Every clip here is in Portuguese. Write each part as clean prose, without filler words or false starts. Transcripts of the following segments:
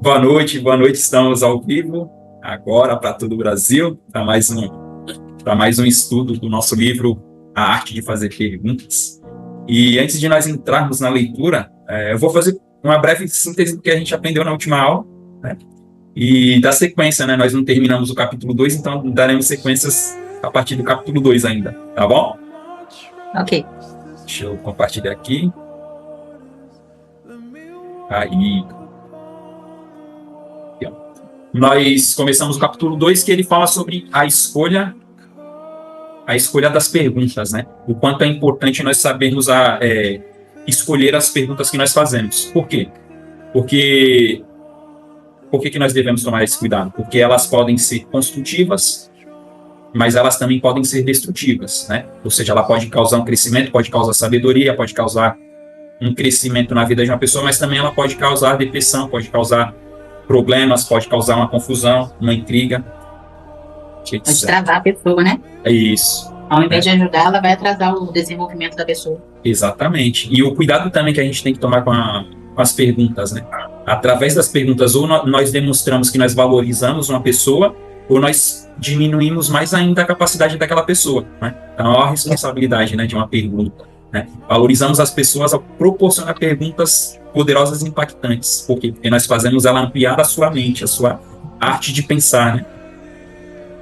Boa noite, estamos ao vivo agora para todo o Brasil, para mais um estudo do nosso livro A Arte de Fazer Perguntas. E antes de nós entrarmos na leitura, eu vou fazer uma breve síntese do que a gente aprendeu na última aula, né? E da sequência, né? Nós não terminamos o capítulo 2, então daremos sequências a partir do capítulo 2 ainda, tá bom? Ok. Deixa eu compartilhar aqui. Aí. Nós começamos o capítulo 2, que ele fala sobre a escolha das perguntas, né? O quanto é importante nós sabermos escolher as perguntas que nós fazemos. Por quê? Por que nós devemos tomar esse cuidado? Porque elas podem ser construtivas, mas elas também podem ser destrutivas, né? Ou seja, ela pode causar um crescimento, pode causar sabedoria, pode causar um crescimento na vida de uma pessoa, mas também ela pode causar depressão, pode causar problemas, pode causar uma confusão, uma intriga. Pode travar a pessoa, né? É isso. Ao invés de ajudar, ela vai atrasar o desenvolvimento da pessoa. Exatamente. E o cuidado também que a gente tem que tomar com as perguntas, né? Através das perguntas, ou nós demonstramos que nós valorizamos uma pessoa, ou nós diminuímos mais ainda a capacidade daquela pessoa, né? Então, a maior responsabilidade, né, de uma pergunta, né? Valorizamos as pessoas ao proporcionar perguntas poderosas e impactantes. Por quê? Porque nós fazemos ela ampliar a sua mente, a sua arte de pensar, né?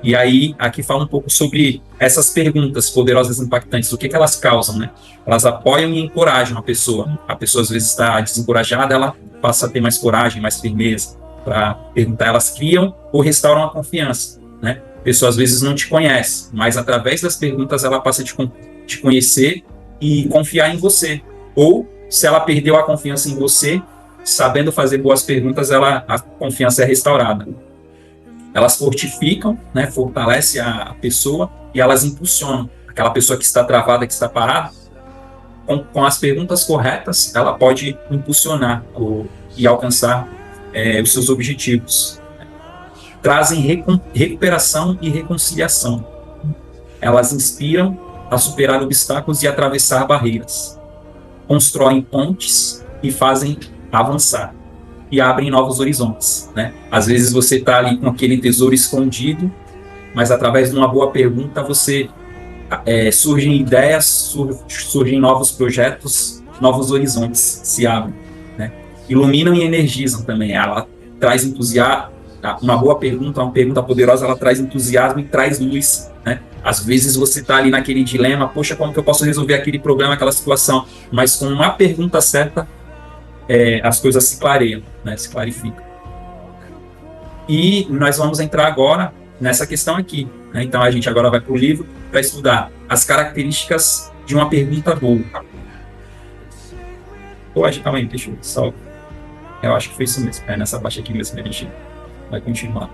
E aí, aqui fala um pouco sobre essas perguntas poderosas e impactantes, o que elas causam, né? Elas apoiam e encorajam a pessoa. A pessoa, às vezes, está desencorajada, ela passa a ter mais coragem, mais firmeza para perguntar. Elas criam ou restauram a confiança, né? A pessoa, às vezes, não te conhece, mas através das perguntas ela passa a te conhecer e confiar em você. Ou, se ela perdeu a confiança em você, sabendo fazer boas perguntas, a confiança é restaurada. Elas fortificam, né, fortalecem a pessoa e elas impulsionam. Aquela pessoa que está travada, que está parada, com as perguntas corretas, ela pode impulsionar e alcançar os seus objetivos. Trazem recuperação e reconciliação. Elas inspiram a superar obstáculos e atravessar barreiras. Constroem pontes e fazem avançar. E abrem novos horizontes, né? Às vezes você está ali com aquele tesouro escondido, mas através de uma boa pergunta surgem ideias, surgem novos projetos, novos horizontes se abrem, né? Iluminam e energizam também. Ela traz entusiasmo. Uma boa pergunta, uma pergunta poderosa, ela traz entusiasmo e traz luz, né? Às vezes você está ali naquele dilema, poxa, como que eu posso resolver aquele problema, aquela situação? Mas com uma pergunta certa, as coisas se clareiam, né? Se clarificam. E nós vamos entrar agora nessa questão aqui, né? Então a gente agora vai para o livro para estudar as características de uma pergunta boa. Calma aí, deixa eu só. Eu acho que foi isso mesmo. Nessa parte aqui mesmo que a gente vai continuar.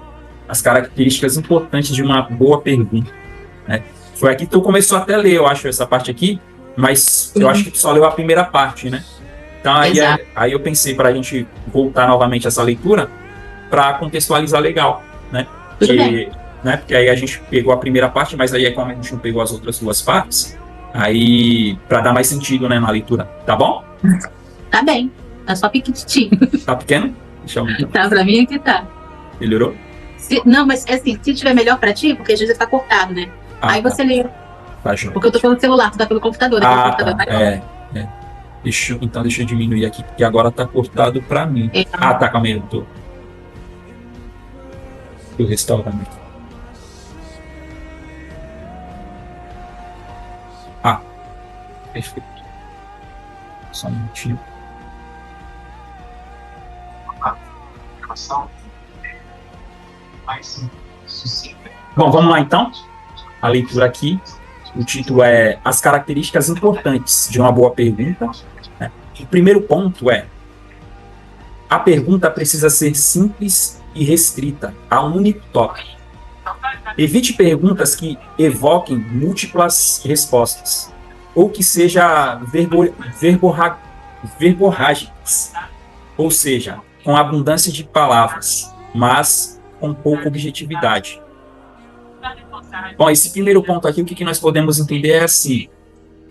As características importantes de uma boa pergunta, né? Foi aqui que tu começou até a ler, eu acho, essa parte aqui, mas eu acho que tu só leu a primeira parte, né? Então, aí eu pensei para a gente voltar novamente a essa leitura para contextualizar legal, né? Porque aí a gente pegou a primeira parte, mas aí como a gente não pegou as outras duas partes, aí para dar mais sentido, né, na leitura. Tá bom? Tá bem. Tá só pequitinho. Tá pequeno? Deixa eu aumentar. Tá, pra mim aqui tá. Melhorou? Não, mas assim, se tiver melhor pra ti, porque às vezes tá cortado, né? Aí tá. Você lê. Tá, joia. Porque eu tô pelo celular, tu tá pelo computador. Né? Tá. Então deixa eu diminuir aqui, porque agora tá cortado pra mim. Tá, calma aí, eu restaurando aqui. Perfeito. Só um minutinho. Bom, vamos lá então. A leitura aqui. O título é As características importantes de uma boa pergunta. O primeiro ponto é: a pergunta precisa ser simples e restrita a um único tópico. Evite perguntas que evoquem múltiplas respostas ou que sejam verborrágicas, ou seja, com abundância de palavras, mas com pouca objetividade. Bom, esse primeiro ponto aqui, o que nós podemos entender é assim: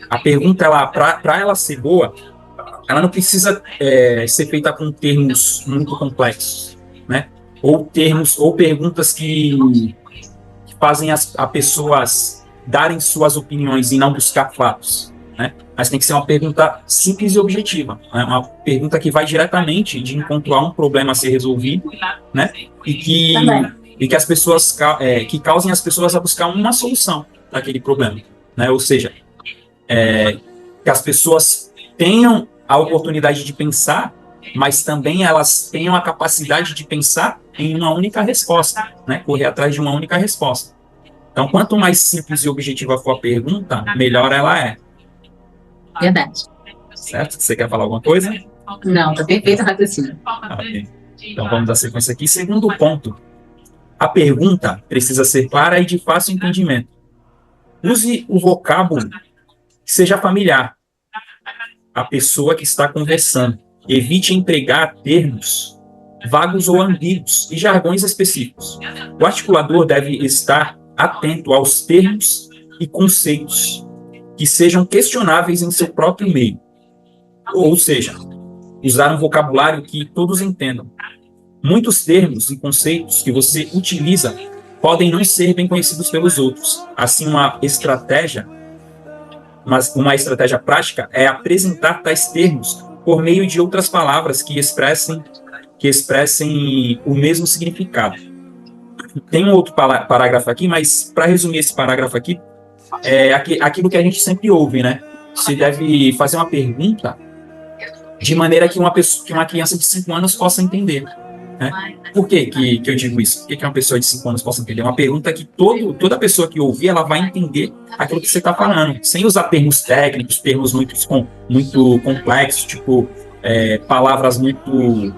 a pergunta, para ela ser boa, ela não precisa ser feita com termos muito complexos. ou termos, ou perguntas que fazem a pessoas darem suas opiniões e não buscar fatos, né? Mas tem que ser uma pergunta simples e objetiva, né? Uma pergunta que vai diretamente de encontro a um problema a ser resolvido, né? E que as pessoas que causem as pessoas a buscar uma solução daquele problema, né? Ou seja, que as pessoas tenham a oportunidade de pensar, mas também elas tenham a capacidade de pensar em uma única resposta, né? Correr atrás de uma única resposta. Então, quanto mais simples e objetiva for a pergunta, melhor ela é. Verdade. Certo? Você quer falar alguma coisa? Não, tá perfeito o raciocínio. Ok. Então, vamos dar sequência aqui. Segundo ponto, a pergunta precisa ser clara e de fácil entendimento. Use o vocábulo que seja familiar à pessoa que está conversando. Evite empregar termos vagos ou ambíguos e jargões específicos. O articulador deve estar atento aos termos e conceitos que sejam questionáveis em seu próprio meio. Ou seja, usar um vocabulário que todos entendam. Muitos termos e conceitos que você utiliza podem não ser bem conhecidos pelos outros. Assim, uma estratégia prática é apresentar tais termos por meio de outras palavras que expressem o mesmo significado. Tem um outro parágrafo aqui, mas para resumir esse parágrafo aqui, é aquilo que a gente sempre ouve, né? Você deve fazer uma pergunta de maneira que uma criança de 5 anos possa entender, né? Por que eu digo isso? Por que uma pessoa de 5 anos possa entender? É uma pergunta que toda pessoa que ouvir, ela vai entender aquilo que você está falando, sem usar termos técnicos, termos muito complexos, tipo palavras muito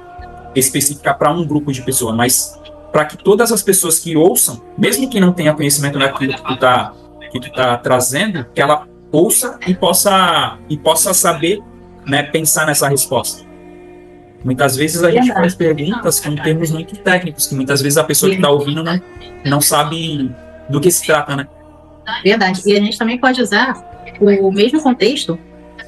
específicas para um grupo de pessoas, mas para que todas as pessoas que ouçam, mesmo que não tenha conhecimento daquilo que tu tá trazendo, que ela ouça e possa saber, né, pensar nessa resposta. Muitas vezes a gente faz perguntas com termos muito técnicos, que muitas vezes a pessoa que está ouvindo não sabe do que se trata, né? Verdade. E a gente também pode usar o mesmo contexto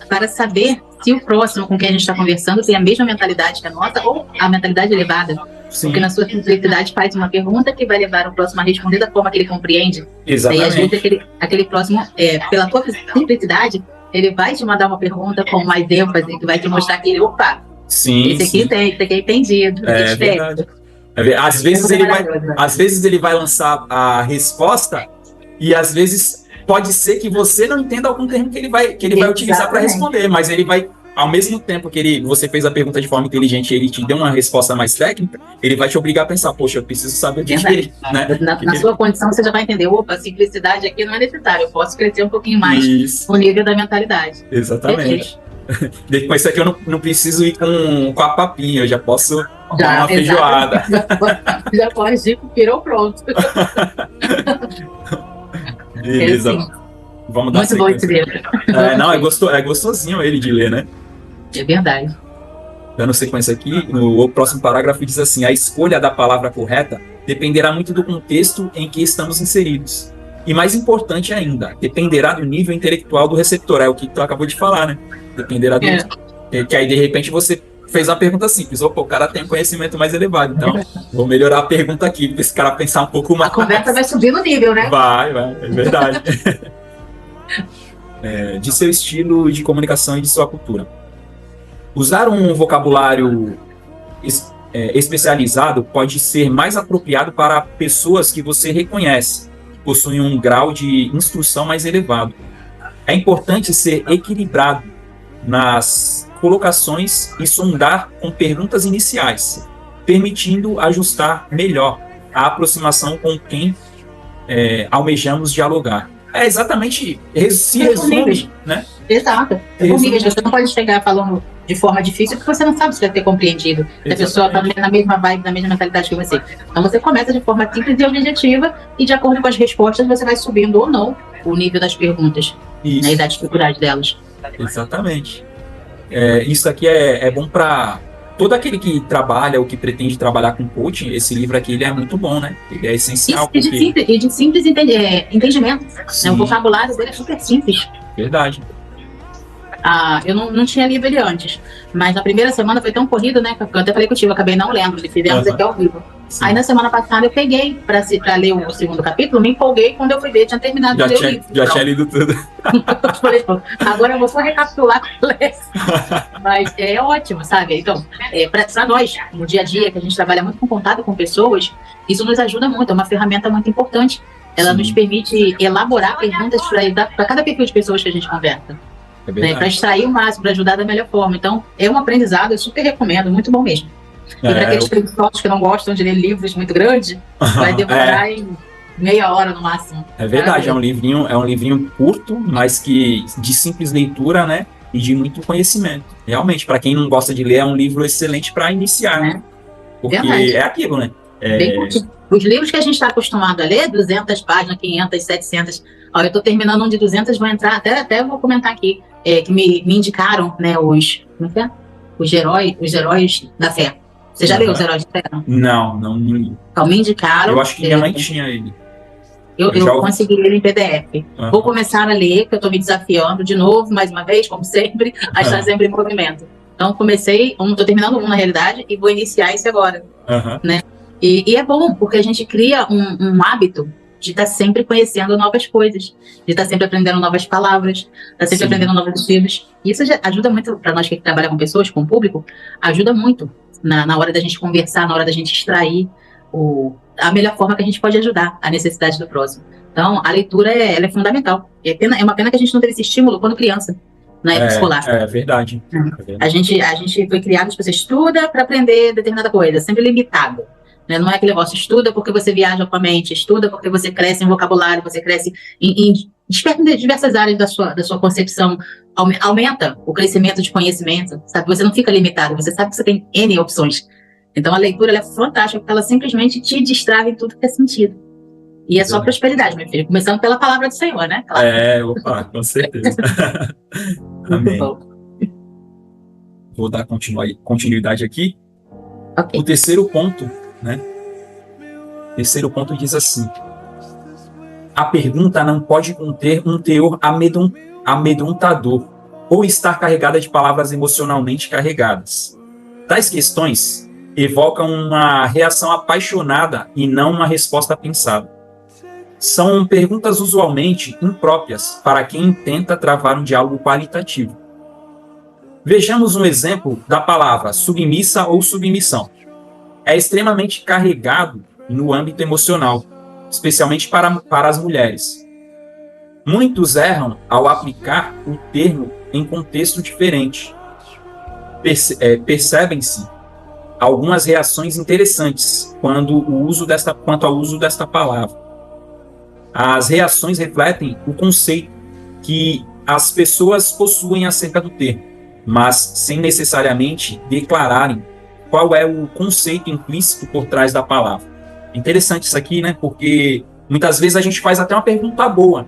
para saber se o próximo com quem a gente está conversando tem a mesma mentalidade que a nossa ou a mentalidade elevada. Sim. Porque na sua simplicidade faz uma pergunta que vai levar o próximo a responder da forma que ele compreende. Exatamente. E às vezes aquele próximo, pela tua simplicidade, ele vai te mandar uma pergunta com mais ênfase, que vai te mostrar que ele, opa, sim, esse aqui é entendido. É verdade. Às vezes ele vai lançar a resposta e às vezes pode ser que você não entenda algum termo que ele vai utilizar para responder, mas ele vai, ao mesmo tempo que você fez a pergunta de forma inteligente e ele te deu uma resposta mais técnica, ele vai te obrigar a pensar, poxa, eu preciso saber o que ele, né? Na sua condição você já vai entender, opa, a simplicidade aqui não é necessária, eu posso crescer um pouquinho mais no nível da mentalidade. Exatamente. Depois isso aqui eu não preciso ir com a papinha, eu já posso dar uma feijoada. Já pode ir com o pirou pronto. Beleza. Assim. Vamos dar muito bom esse livro. É gostosinho ele de ler, né? É verdade. Dando sequência aqui, no próximo parágrafo diz assim: a escolha da palavra correta dependerá muito do contexto em que estamos inseridos. E mais importante ainda, dependerá do nível intelectual do receptor. É o que tu acabou de falar, né? Dependerá do... Que aí, de repente, você fez uma pergunta simples. Opa, o cara tem um conhecimento mais elevado. Então, vou melhorar a pergunta aqui, para esse cara pensar um pouco mais. A conversa vai subir no nível, né? Vai, é verdade. De seu estilo de comunicação e de sua cultura. Usar um vocabulário especializado pode ser mais apropriado para pessoas que você reconhece, que possuem um grau de instrução mais elevado. É importante ser equilibrado nas colocações e sondar com perguntas iniciais, permitindo ajustar melhor a aproximação com quem almejamos dialogar. É exatamente, se resume, né? Exato. Você não pode chegar falando de forma difícil porque você não sabe se vai ter compreendido. Se a pessoa está na mesma vibe, na mesma mentalidade que você. Então você começa de forma simples e objetiva e de acordo com as respostas você vai subindo ou não o nível das perguntas, né, e da dificuldade delas. Exatamente. Isso aqui é bom para todo aquele que trabalha ou que pretende trabalhar com coaching. Esse livro aqui ele é muito bom, né? Ele é essencial. E de simples entendimento. Né? O vocabulário dele é super simples. Verdade. eu não tinha lido ele antes, mas na primeira semana foi tão corrido, né, que eu até falei contigo, eu acabei não lendo, ele fizemos aqui ao vivo. Sim. Aí na semana passada eu peguei pra ler o segundo capítulo, me empolguei, quando eu fui ver, tinha terminado de ler o livro. Já tinha lido tudo. Eu falei, agora eu vou só recapitular com o Mas é ótimo, sabe? Então, pra nós, no dia a dia, que a gente trabalha muito com contato com pessoas, isso nos ajuda muito, é uma ferramenta muito importante. Ela nos permite elaborar perguntas para cada perfil de pessoas que a gente conversa. Para extrair o máximo, para ajudar da melhor forma. Então, é um aprendizado, eu super recomendo, muito bom mesmo. E para aqueles preguiçosos que não gostam de ler livros muito grandes, vai demorar em meia hora no máximo. É verdade, é um livrinho curto, mas que de simples leitura, né? E de muito conhecimento. Realmente, para quem não gosta de ler, é um livro excelente para iniciar, né? Porque é aquilo, né? Bem curtinho. Os livros que a gente está acostumado a ler, 200 páginas, 500, 700. Ó, eu estou terminando um de 200, vou entrar, até vou comentar aqui, que me indicaram, né, como é? Os heróis da fé. Você já leu Os Heróis da Fé? Não li. Então, me indicaram. Eu acho que minha mãe tinha ele. Eu consegui ele em PDF. Vou começar a ler, que eu estou me desafiando de novo, mais uma vez, como sempre, a estar sempre em movimento. Então, estou terminando um, na realidade, e vou iniciar esse agora, né? E é bom, porque a gente cria um hábito de estar sempre conhecendo novas coisas, de estar sempre aprendendo novas palavras, de estar sempre aprendendo novos estilos. E isso já ajuda muito para nós que trabalhamos com pessoas, com o público, ajuda muito na hora da gente conversar, na hora da gente extrair a melhor forma que a gente pode ajudar a necessidade do próximo. Então, a leitura ela é fundamental. É uma pena que a gente não teve esse estímulo quando criança, na época escolar. É verdade. A gente foi criado, tipo, você estuda para aprender determinada coisa, sempre limitado. Né? Não é aquele negócio, estuda porque você viaja com a mente, estuda porque você cresce em vocabulário, você cresce em diversas áreas da sua concepção, aumenta o crescimento de conhecimento, sabe? Você não fica limitado, você sabe que você tem N opções. Então a leitura ela é fantástica, porque ela simplesmente te destrava em tudo que é sentido. E é só prosperidade, meu filho, começando pela palavra do Senhor, né? Claro. Opa, com certeza. Amém. Vou dar continuidade aqui. Okay. O terceiro ponto, né? O terceiro ponto diz assim: a pergunta não pode conter um teor amedrontador ou estar carregada de palavras emocionalmente carregadas. Tais questões evocam uma reação apaixonada e não uma resposta pensada. São perguntas usualmente impróprias para quem tenta travar um diálogo qualitativo. Vejamos um exemplo da palavra submissa ou submissão. É extremamente carregado no âmbito emocional, especialmente para as mulheres. Muitos erram ao aplicar o termo em contexto diferente. Percebem-se algumas reações interessantes quanto ao uso desta palavra. As reações refletem o conceito que as pessoas possuem acerca do termo, mas sem necessariamente declararem qual é o conceito implícito por trás da palavra. É interessante isso aqui, né? Porque muitas vezes a gente faz até uma pergunta boa,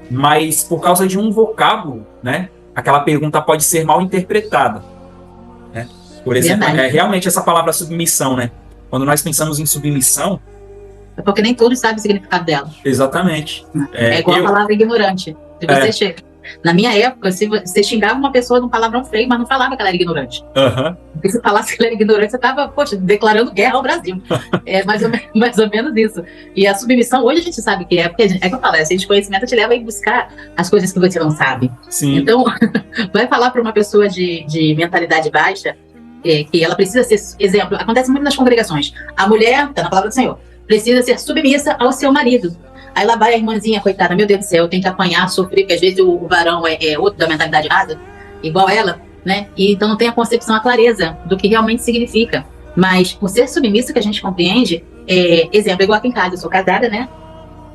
mas por causa de um vocábulo, né? Aquela pergunta pode ser mal interpretada. Né? Por exemplo, realmente essa palavra submissão, né? Quando nós pensamos em submissão... É porque nem todos sabem o significado dela. Exatamente. É igual a palavra ignorante. Se você chega... Na minha época, se você xingava uma pessoa de um palavrão feio, mas não falava que ela era ignorante. Porque se falasse que ela era ignorante, você estava, declarando guerra ao Brasil. É mais ou menos isso. E a submissão, hoje a gente sabe que é, porque é que eu falo, esse conhecimento te leva a ir buscar as coisas que você não sabe. Sim. Então, vai falar para uma pessoa de mentalidade baixa que ela precisa ser, exemplo, acontece muito nas congregações. A mulher, está na palavra do Senhor, precisa ser submissa ao seu marido. Aí lá vai a irmãzinha, coitada, meu Deus do céu, tem que apanhar, sofrer, porque às vezes o varão é outro da mentalidade rasa, igual ela, né? E então não tem a concepção, a clareza do que realmente significa. Mas o ser submissa que a gente compreende, exemplo, igual aqui em casa, eu sou casada, né?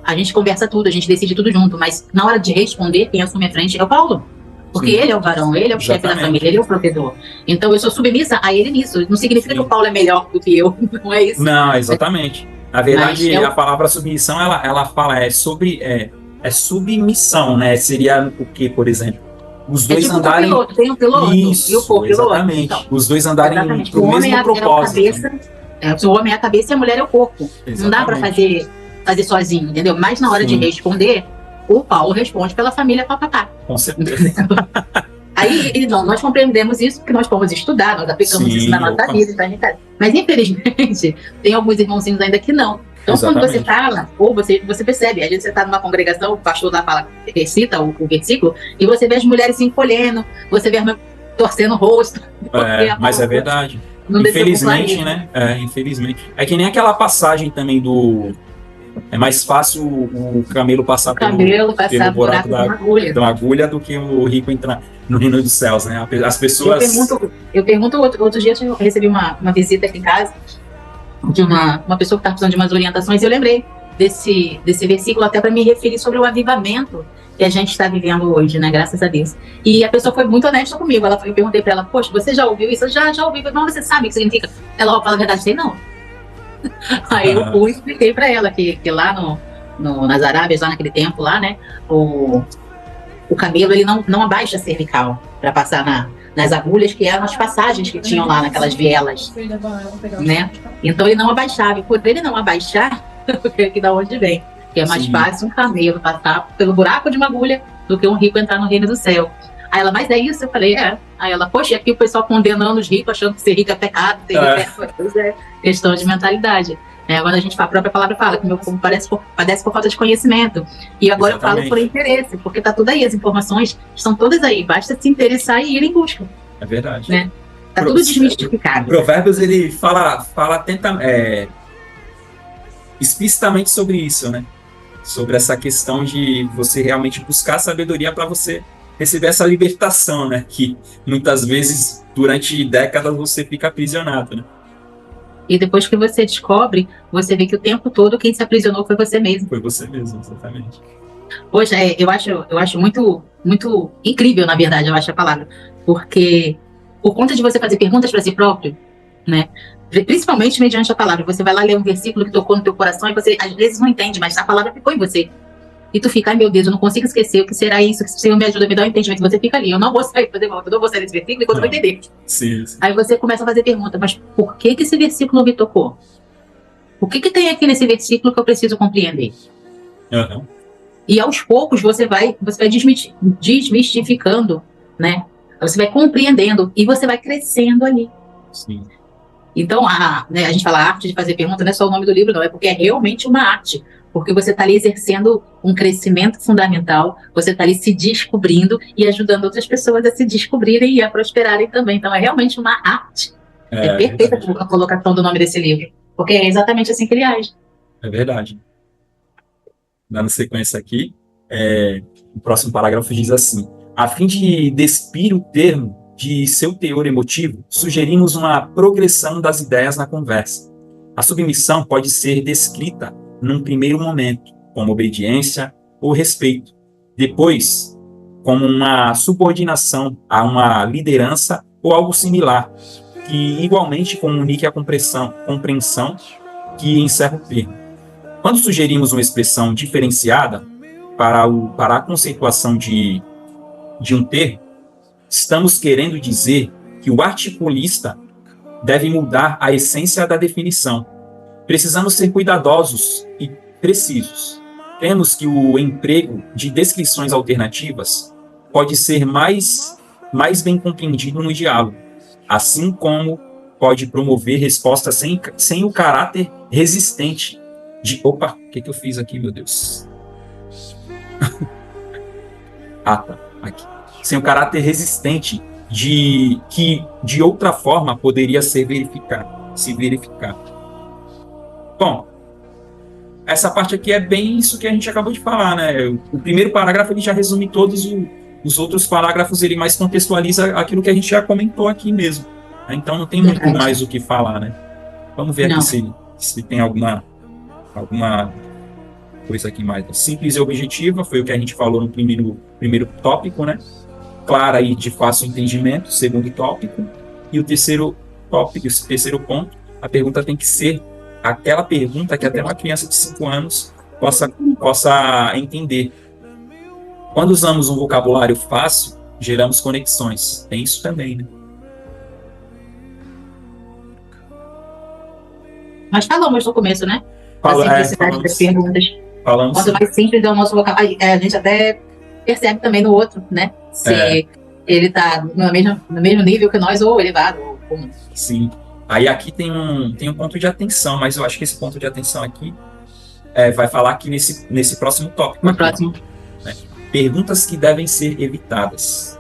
A gente conversa tudo, a gente decide tudo junto, mas na hora de responder, quem assume a frente é o Paulo. Porque ele é o varão, ele é o chefe da família, ele é o provedor. Então eu sou submissa a ele nisso. Não significa que o Paulo é melhor do que eu, não é isso? Não, exatamente. Na verdade, a palavra submissão, ela fala sobre submissão, né? Seria o que, por exemplo? Os dois tipo andarem... Tem o piloto isso, e o co-piloto. Exatamente. Então, os dois andarem pro mesmo propósito. O homem é a cabeça e a mulher é o corpo. Exatamente. Não dá para fazer sozinho, entendeu? Mas na hora de responder, o Paulo responde pela família papapá. Com certeza. Aí Aí nós compreendemos isso porque nós fomos estudar, nós aplicamos isso na nossa vida. Mas, infelizmente, tem alguns irmãozinhos ainda que não. Então, quando você fala, ou você percebe, às vezes você está numa congregação, o pastor lá fala, recita o versículo, e você vê as mulheres se encolhendo, você vê as mulheres torcendo o rosto. Mas é verdade. Infelizmente, né? Infelizmente. É que nem aquela passagem também do... É mais fácil o camelo passar pelo buraco da agulha do que o rico entrar no reino dos céus, né? As pessoas... Eu pergunto outro dia eu recebi uma visita aqui em casa de uma pessoa que estava precisando de umas orientações, e eu lembrei desse versículo até para me referir sobre o avivamento que a gente está vivendo hoje, né? Graças a Deus. E a pessoa foi muito honesta comigo. Eu perguntei para ela, poxa, você já ouviu isso? Eu já ouvi. Mas você sabe o que significa? Ela fala a verdade, sei não. Aí eu fui e expliquei para ela que lá nas Arábias, lá naquele tempo lá, né? O camelo, ele não abaixa a cervical para passar nas agulhas, que eram as passagens que tinham lá naquelas vielas, né? Então ele não abaixava, e por ele não abaixar, que da onde vem, que é mais fácil um camelo passar pelo buraco de uma agulha do que um rico entrar no reino do céu. Aí ela, mas é isso? Eu falei, é. Aí ela, poxa, e aqui o pessoal condenando os ricos, achando que ser rico é pecado, ser rico é questão de mentalidade. Agora a própria palavra fala que meu povo padece por falta de conhecimento. E agora eu falo por interesse, porque tá tudo aí, as informações estão todas aí, basta se interessar e ir em busca. É verdade. Né? Tá tudo desmistificado. Provérbios, ele fala explicitamente sobre isso, né? Sobre essa questão de você realmente buscar sabedoria para você receber essa libertação, né? Que muitas vezes, durante décadas, você fica aprisionado, né? E depois que você descobre, você vê que o tempo todo quem se aprisionou foi você mesmo. Foi você mesmo, exatamente. Poxa, eu acho muito, muito incrível, na verdade, eu acho a palavra. Porque, por conta de você fazer perguntas para si próprio, né? Principalmente mediante a palavra, você vai lá ler um versículo que tocou no teu coração e você, às vezes, não entende, mas a palavra ficou em você. E tu fica, ai meu Deus, eu não consigo esquecer, o que será isso? Que o Senhor me ajuda, me dá um entendimento. Você fica ali, eu não vou sair fazer volta, eu não vou sair desse versículo enquanto eu vou entender. Sim. Aí você começa a fazer pergunta, mas por que esse versículo me tocou? O que tem aqui nesse versículo que eu preciso compreender? Uhum. E aos poucos você vai desmistificando, né? Você vai compreendendo e você vai crescendo ali. Sim. Então, a gente fala arte de fazer pergunta, não é só o nome do livro, não, é porque é realmente uma arte. Porque você está ali exercendo um crescimento fundamental, você está ali se descobrindo e ajudando outras pessoas a se descobrirem e a prosperarem também. Então, é realmente uma arte. É perfeita a colocação do nome desse livro, porque é exatamente assim que ele age. É verdade. Dando sequência aqui, o próximo parágrafo diz assim: a fim de despir o termo de seu teor emotivo, sugerimos uma progressão das ideias na conversa. A submissão pode ser descrita num primeiro momento, como obediência ou respeito. Depois, como uma subordinação a uma liderança ou algo similar, que igualmente comunique a compreensão que encerra o termo. Quando sugerimos uma expressão diferenciada para a conceituação de um termo, estamos querendo dizer que o articulista deve mudar a essência da definição. Precisamos ser cuidadosos e precisos. Temos que o emprego de descrições alternativas pode ser mais bem compreendido no diálogo, assim como pode promover respostas sem o caráter resistente de... Opa, o que eu fiz aqui, meu Deus? Tá, aqui. Sem o caráter resistente que de outra forma poderia se verificar. Bom, essa parte aqui é bem isso que a gente acabou de falar, né? O primeiro parágrafo ele já resume todos os outros parágrafos, ele mais contextualiza aquilo que a gente já comentou aqui mesmo. Né? Então não tem muito mais o que falar, né? Vamos ver aqui se tem alguma coisa aqui mais. Simples e objetiva, foi o que a gente falou no primeiro tópico, né? Clara e de fácil entendimento, segundo tópico. E o terceiro tópico, o terceiro ponto, a pergunta tem que ser aquela pergunta que até uma criança de 5 anos possa entender. Quando usamos um vocabulário fácil, geramos conexões. Tem isso também, né? Mas falamos no começo, né? A simplicidade das perguntas. Quanto mais simples é o nosso vocabulário, a gente até percebe também no outro, né? Se ele tá no mesmo nível que nós, ou elevado, ou comum. Sim. Aí aqui tem um ponto de atenção, mas eu acho que esse ponto de atenção aqui vai falar aqui nesse próximo tópico. No aqui, próximo. né? Perguntas que devem ser evitadas.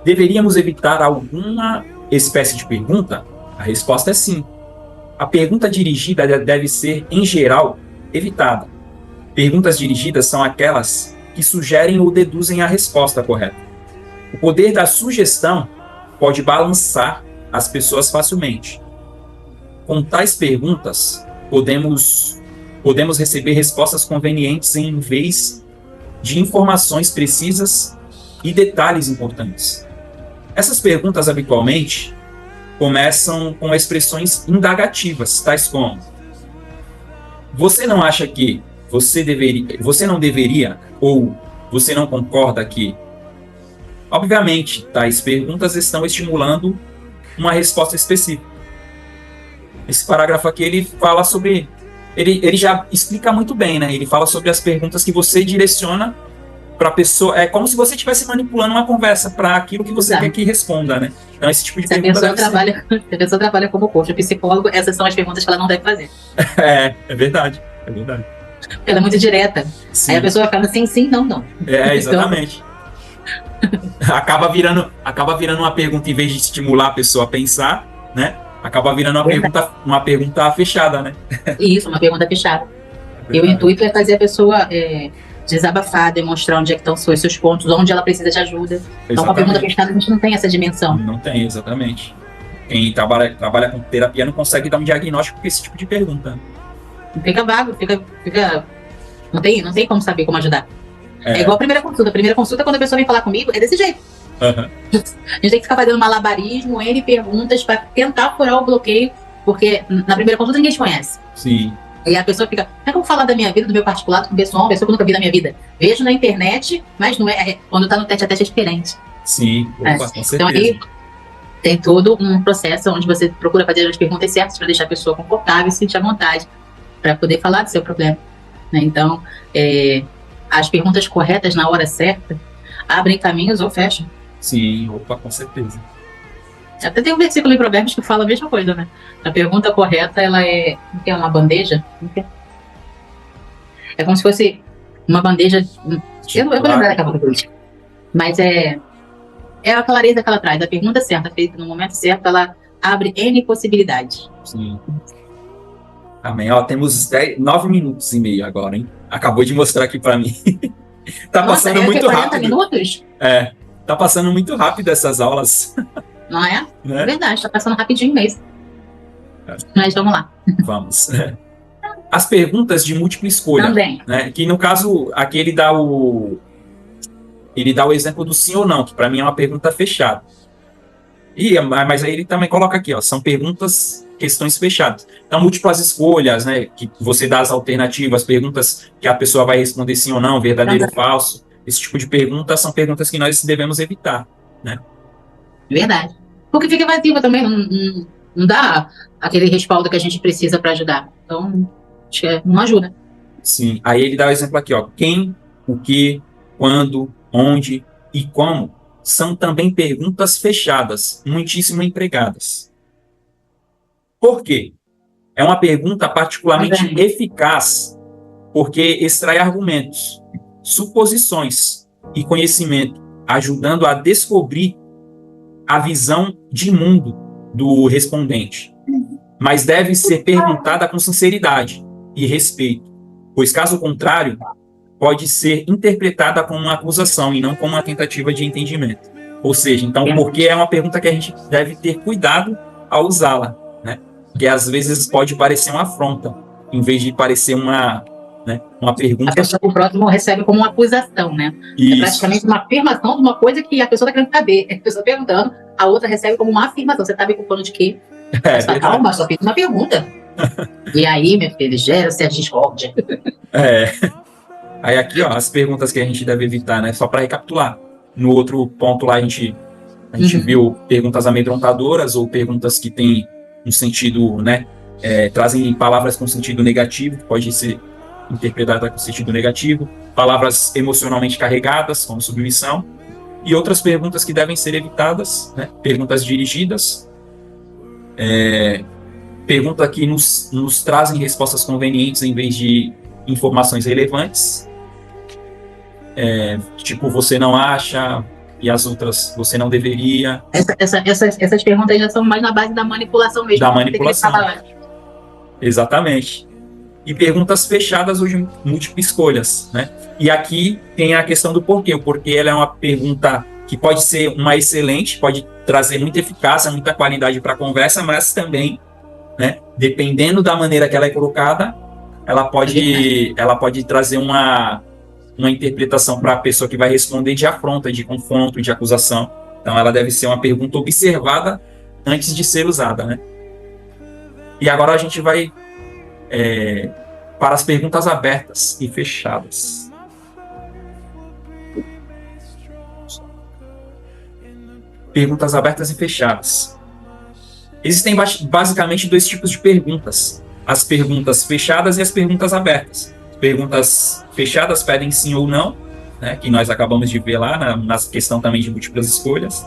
Deveríamos evitar alguma espécie de pergunta? A resposta é sim. A pergunta dirigida deve ser, em geral, evitada. Perguntas dirigidas são aquelas que sugerem ou deduzem a resposta correta. O poder da sugestão pode balançar as pessoas facilmente. Com tais perguntas, podemos receber respostas convenientes em vez de informações precisas e detalhes importantes. Essas perguntas, habitualmente, começam com expressões indagativas, tais como: você não acha que você não deveria, ou você não concorda que? Obviamente, tais perguntas estão estimulando uma resposta específica. Esse parágrafo aqui, ele fala sobre... Ele já explica muito bem, né? Ele fala sobre as perguntas que você direciona para a pessoa. É como se você estivesse manipulando uma conversa para aquilo que você quer que responda, né? Então, esse tipo de pergunta... Se a pessoa trabalha como coach, psicólogo, essas são as perguntas que ela não deve fazer. É verdade. É verdade. Ela é muito direta. Sim. Aí a pessoa acaba assim, sim, não, não. Exatamente. Então... acaba virando uma pergunta, em vez de estimular a pessoa a pensar, né? Acaba virando uma pergunta fechada, né? Isso, uma pergunta fechada. E o intuito é fazer a pessoa desabafar, demonstrar onde é que estão os seus pontos, onde ela precisa de ajuda. Exatamente. Então, com a pergunta fechada, a gente não tem essa dimensão. Não tem, exatamente. Quem trabalha com terapia não consegue dar um diagnóstico com esse tipo de pergunta. Fica vago, fica... Não tem como saber como ajudar. É igual a primeira consulta. A primeira consulta, quando a pessoa vem falar comigo, é desse jeito. Uhum. A gente tem que ficar fazendo malabarismo, N perguntas para tentar furar o bloqueio, porque na primeira consulta ninguém te conhece. Sim. E a pessoa fica, como é que eu vou falar da minha vida, do meu particular, com o pessoal, uma pessoa que eu nunca vi na minha vida? Vejo na internet, mas não quando tá no tete-a-tete é diferente. Sim, opa, com certeza. Então aí tem todo um processo onde você procura fazer as perguntas certas para deixar a pessoa confortável e se sentir à vontade para poder falar do seu problema. Né? Então, as perguntas corretas na hora certa abrem caminhos ou fecham. Sim, opa, com certeza. Até tem um versículo em Provérbios que fala a mesma coisa, né? A pergunta correta, ela é uma bandeja. É como se fosse uma bandeja... Eu vou lembrar daqui a pouco. Mas é a clareza que ela traz. A pergunta certa, feita no momento certo, ela abre N possibilidades. Sim. Amém. Ó, temos 9 minutos e meio agora, hein? Acabou de mostrar aqui pra mim. Tá passando muito 40 rápido. Minutos? Tá passando muito rápido essas aulas. Não é? É verdade, tá passando rapidinho mesmo. Mas vamos lá. Vamos. As perguntas de múltipla escolha. Também. Né? Que no caso, aqui ele dá o exemplo do sim ou não, que para mim é uma pergunta fechada. Mas aí ele também coloca aqui, ó, são questões fechadas. Então, múltiplas escolhas, né? Que você dá as alternativas, perguntas que a pessoa vai responder sim ou não, verdadeiro ou falso. Esse tipo de perguntas são perguntas que nós devemos evitar, né? Verdade. Porque fica vazio também, não dá aquele respaldo que a gente precisa para ajudar. Então, acho que não ajuda. Sim. Aí ele dá o exemplo aqui, ó. Quem, o que, quando, onde e como são também perguntas fechadas, muitíssimo empregadas. Por quê? É uma pergunta particularmente eficaz porque extrai argumentos, suposições e conhecimento, ajudando a descobrir a visão de mundo do respondente. Mas deve ser perguntada com sinceridade e respeito, pois caso contrário, pode ser interpretada como uma acusação e não como uma tentativa de entendimento. Ou seja, então, porque é uma pergunta que a gente deve ter cuidado ao usá-la, né? Porque às vezes pode parecer uma afronta, em vez de parecer uma pergunta. A pessoa do próximo recebe como uma acusação, né? Isso. É praticamente uma afirmação de uma coisa que a pessoa está querendo saber. A pessoa perguntando, a outra recebe como uma afirmação. Você está me culpando de quê? Calma, só fiz uma pergunta. E aí, meu filho, gera-se a discórdia. Aí aqui, ó, as perguntas que a gente deve evitar, né? Só para recapitular. No outro ponto lá, a gente viu perguntas amedrontadoras ou perguntas que têm um sentido, né? Trazem palavras com sentido negativo, pode ser interpretada com sentido negativo. palavras emocionalmente carregadas, como submissão, e outras perguntas que devem ser evitadas, né? Perguntas dirigidas, perguntas que nos trazem respostas convenientes em vez de informações relevantes, tipo, você não acha, e as outras, você não deveria. Essas perguntas já são mais na base da manipulação mesmo. Da manipulação. Exatamente. E perguntas fechadas ou de múltiplas escolhas, né? E aqui tem a questão do porquê. O porquê ela é uma pergunta que pode ser uma excelente, pode trazer muita eficácia, muita qualidade para a conversa, mas também, né, dependendo da maneira que ela é colocada, ela pode trazer uma interpretação para a pessoa que vai responder de afronta, de confronto, de acusação. Então ela deve ser uma pergunta observada antes de ser usada, né? E agora a gente vai para as perguntas abertas e fechadas. Perguntas abertas e fechadas. Existem basicamente dois tipos de perguntas: as perguntas fechadas e as perguntas abertas. Perguntas fechadas pedem sim ou não, né, que nós acabamos de ver lá na questão também de múltiplas escolhas,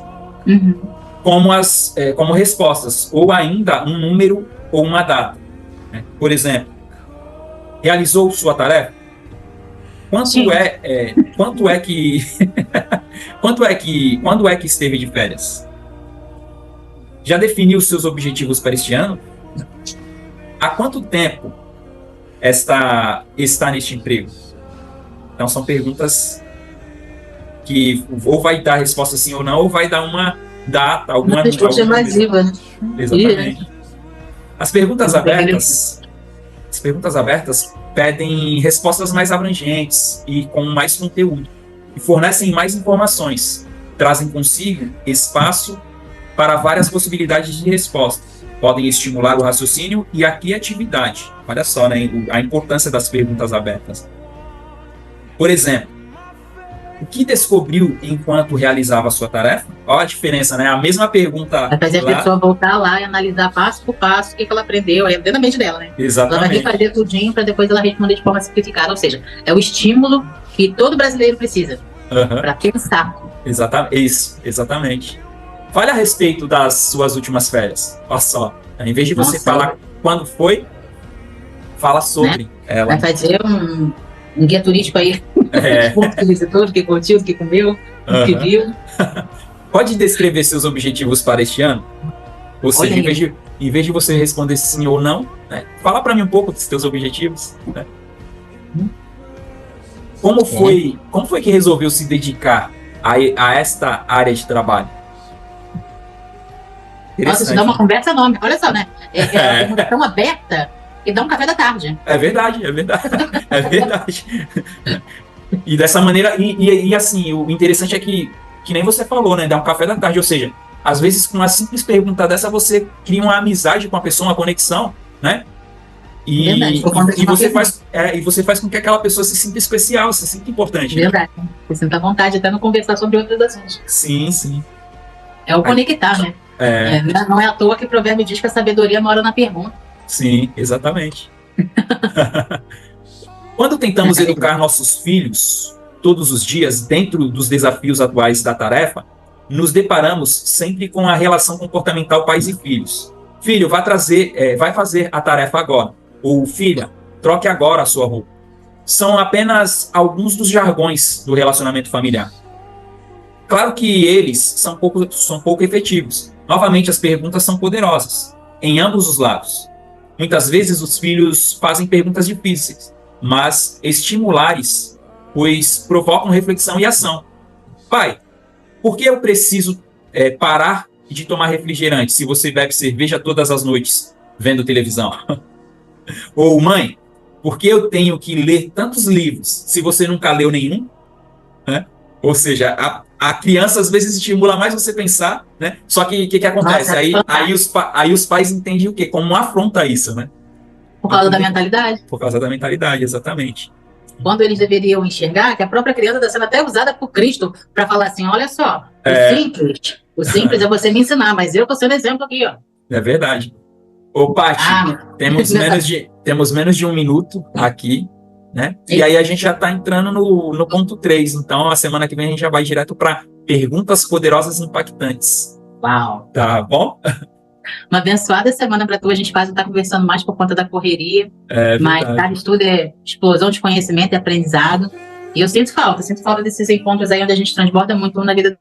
como respostas, ou ainda um número ou uma data. Né? Por exemplo, realizou sua tarefa? Quando é que esteve de férias? Já definiu seus objetivos para este ano? Há quanto tempo está neste emprego? Então são perguntas que ou vai dar resposta sim ou não, ou vai dar uma data, alguma resposta evasiva. Exatamente. As perguntas abertas pedem respostas mais abrangentes e com mais conteúdo, e fornecem mais informações, trazem consigo espaço para várias possibilidades de resposta, podem estimular o raciocínio e a criatividade. Olha só, né, a importância das perguntas abertas. Por exemplo, o que descobriu enquanto realizava a sua tarefa? Olha a diferença, né? A mesma pergunta. Vai fazer a pessoa voltar lá e analisar passo por passo o que ela aprendeu, aí dentro da mente dela, né? Exatamente. Ela vai refazer tudinho para depois ela responder de forma simplificada. Ou seja, é o estímulo que todo brasileiro precisa para pensar. Exatamente. Fale a respeito das suas últimas férias. Olha só. Em vez de você falar quando foi, fala sobre ela. Vai fazer um guia turístico aí. O que visitou, o que curtiu, o que comeu, o que viu. Pode descrever seus objetivos para este ano? Ou seja, em vez de você responder sim ou não, né, fala para mim um pouco dos seus objetivos. Né? Como foi que resolveu se dedicar a esta área de trabalho? Nossa, isso dá uma conversa enorme. Olha só, né? É uma pergunta tão aberta que dá um café da tarde. É verdade. E dessa maneira, e assim, o interessante é que nem você falou, né? Dá um café da tarde, ou seja, às vezes com uma simples pergunta dessa você cria uma amizade com a pessoa, uma conexão, né? E você faz com que aquela pessoa se sinta especial, se sinta importante. Verdade. Né? Você sinta vontade até não conversar sobre outros assuntos. Sim. É o conectar, né? Não é à toa que o provérbio diz que a sabedoria mora na pergunta. Sim, exatamente. Quando tentamos educar nossos filhos todos os dias dentro dos desafios atuais da tarefa, nos deparamos sempre com a relação comportamental pais e filhos. Filho, vai fazer a tarefa agora. Ou filha, troque agora a sua roupa. São apenas alguns dos jargões do relacionamento familiar. Claro que eles são pouco efetivos. Novamente, as perguntas são poderosas, em ambos os lados. Muitas vezes os filhos fazem perguntas difíceis, mas estimulares, pois provocam reflexão e ação. Pai, por que eu preciso parar de tomar refrigerante se você bebe cerveja todas as noites vendo televisão? Ou mãe, por que eu tenho que ler tantos livros se você nunca leu nenhum? Ou seja, a criança às vezes estimula mais você pensar, né? Só que o que acontece? Nossa, aí os pais entendem o quê? Como uma afronta a isso, né? Por causa da mentalidade. Por causa da mentalidade, exatamente. Quando eles deveriam enxergar que a própria criança está sendo até usada por Cristo para falar assim, olha só, o simples é você me ensinar, mas eu estou sendo exemplo aqui, ó. É verdade. Ô, Paty, temos menos de 1 minuto aqui. né? E aí a gente já está entrando no ponto 3. Então, a semana que vem a gente já vai direto para perguntas poderosas e impactantes. Uau! Tá bom? Uma abençoada semana para tu. A gente quase está conversando mais por conta da correria. Mas cada estudo é explosão de conhecimento e aprendizado. E eu sinto falta desses encontros aí onde a gente transborda muito um na vida